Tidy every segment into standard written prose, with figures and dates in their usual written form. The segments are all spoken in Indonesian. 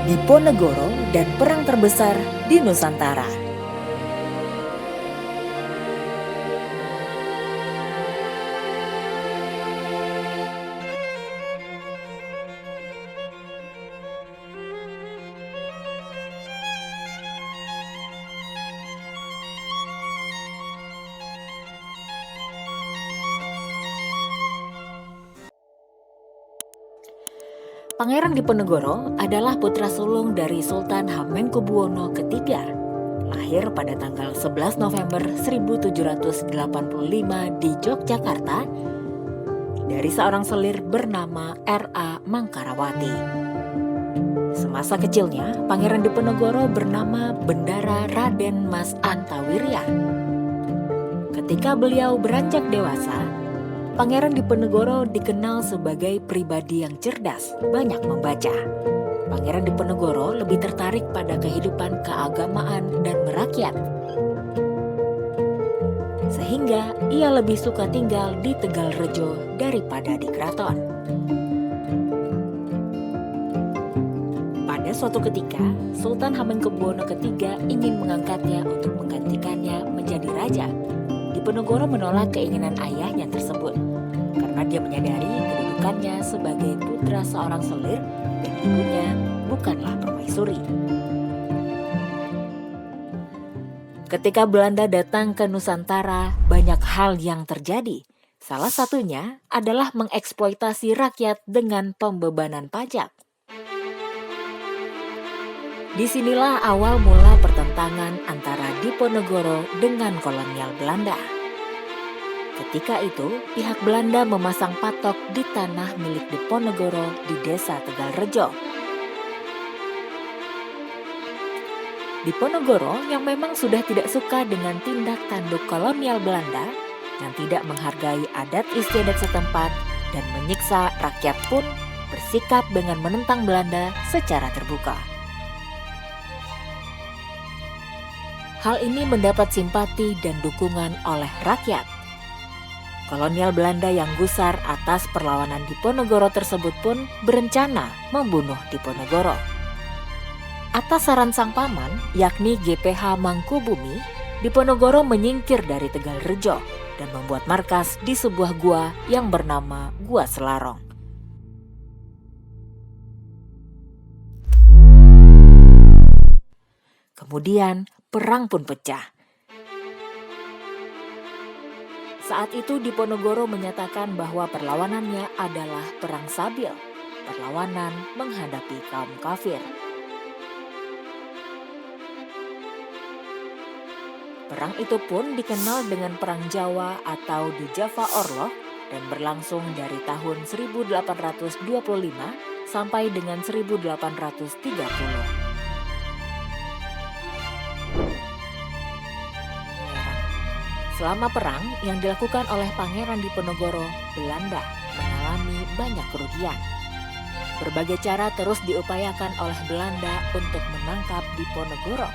Diponegoro dan perang terbesar di Nusantara. Pangeran Diponegoro adalah putra sulung dari Sultan Hamengkubuwono III. Lahir pada tanggal 11 November 1785 di Yogyakarta dari seorang selir bernama R.A. Mangkarawati. Semasa kecilnya, Pangeran Diponegoro bernama Bendara Raden Mas Antawirya. Ketika beliau beranjak dewasa, Pangeran Diponegoro dikenal sebagai pribadi yang cerdas, banyak membaca. Pangeran Diponegoro lebih tertarik pada kehidupan keagamaan dan merakyat. Sehingga ia lebih suka tinggal di Tegalrejo daripada di keraton. Pada suatu ketika, Sultan Hamengkubuwono III ingin mengangkatnya untuk menggantikannya menjadi raja. Diponegoro menolak keinginan ayahnya tersebut karena dia menyadari kedudukannya sebagai putra seorang selir dan ibunya bukanlah permaisuri. Ketika Belanda datang ke Nusantara, banyak hal yang terjadi. Salah satunya adalah mengeksploitasi rakyat dengan pembebanan pajak. Disinilah awal mula pertentangan antara Diponegoro dengan kolonial Belanda. Ketika itu, pihak Belanda memasang patok di tanah milik Diponegoro di desa Tegalrejo. Diponegoro yang memang sudah tidak suka dengan tindak tanduk kolonial Belanda yang tidak menghargai adat istiadat setempat dan menyiksa rakyat pun bersikap dengan menentang Belanda secara terbuka. Hal ini mendapat simpati dan dukungan oleh rakyat. Kolonial Belanda yang gusar atas perlawanan Diponegoro tersebut pun berencana membunuh Diponegoro. Atas saran sang paman, yakni GPH Mangkubumi, Diponegoro menyingkir dari Tegalrejo dan membuat markas di sebuah gua yang bernama Gua Selarong. Kemudian perang pun pecah. Saat itu Diponegoro menyatakan bahwa perlawanannya adalah perang sabil, perlawanan menghadapi kaum kafir. Perang itu pun dikenal dengan Perang Jawa atau di Java Orlog dan berlangsung dari tahun 1825 sampai dengan 1830. Selama perang yang dilakukan oleh Pangeran Diponegoro, Belanda mengalami banyak kerugian. Berbagai cara terus diupayakan oleh Belanda untuk menangkap Diponegoro.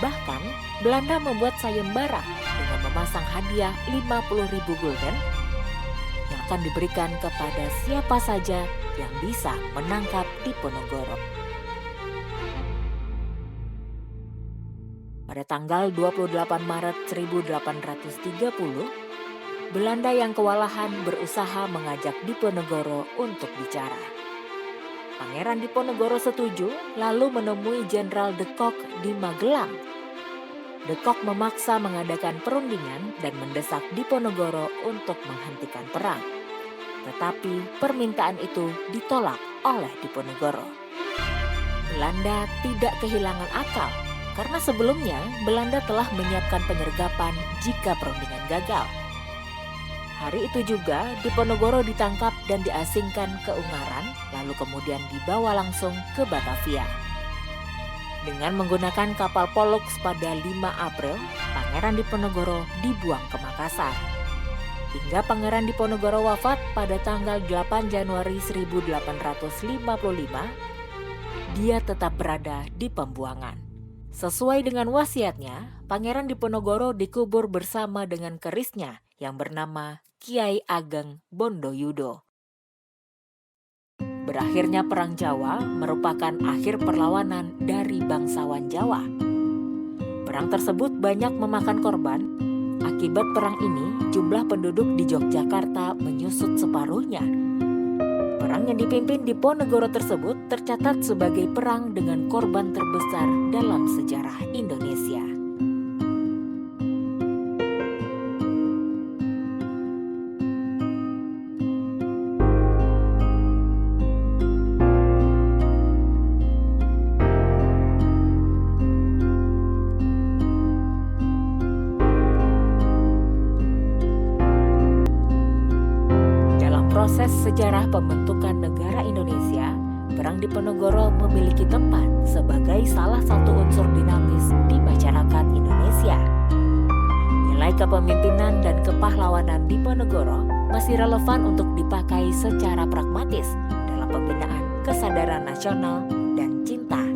Bahkan, Belanda membuat sayembara dengan memasang hadiah 50.000 gulden yang akan diberikan kepada siapa saja yang bisa menangkap Diponegoro. Pada tanggal 28 Maret 1830, Belanda yang kewalahan berusaha mengajak Diponegoro untuk bicara. Pangeran Diponegoro setuju lalu menemui Jenderal de Kock di Magelang. De Kock memaksa mengadakan perundingan dan mendesak Diponegoro untuk menghentikan perang. Tetapi permintaan itu ditolak oleh Diponegoro. Belanda tidak kehilangan akal. Karena sebelumnya Belanda telah menyiapkan penyergapan jika perundingan gagal. Hari itu juga Diponegoro ditangkap dan diasingkan ke Ungaran, lalu kemudian dibawa langsung ke Batavia. Dengan menggunakan kapal Pollux pada 5 April, Pangeran Diponegoro dibuang ke Makassar. Hingga Pangeran Diponegoro wafat pada tanggal 8 Januari 1855, dia tetap berada di pembuangan. Sesuai dengan wasiatnya, Pangeran Diponegoro dikubur bersama dengan kerisnya yang bernama Kiai Ageng Bondoyudo. Berakhirnya Perang Jawa merupakan akhir perlawanan dari bangsawan Jawa. Perang tersebut banyak memakan korban. Akibat perang ini, jumlah penduduk di Yogyakarta menyusut separuhnya. Perang yang dipimpin Diponegoro tersebut tercatat sebagai perang dengan korban terbesar dalam sejarah Indonesia. Proses sejarah pembentukan negara Indonesia, Perang Diponegoro memiliki tempat sebagai salah satu unsur dinamis di masyarakat Indonesia. Nilai kepemimpinan dan kepahlawanan Diponegoro masih relevan untuk dipakai secara pragmatis dalam pembinaan kesadaran nasional dan cinta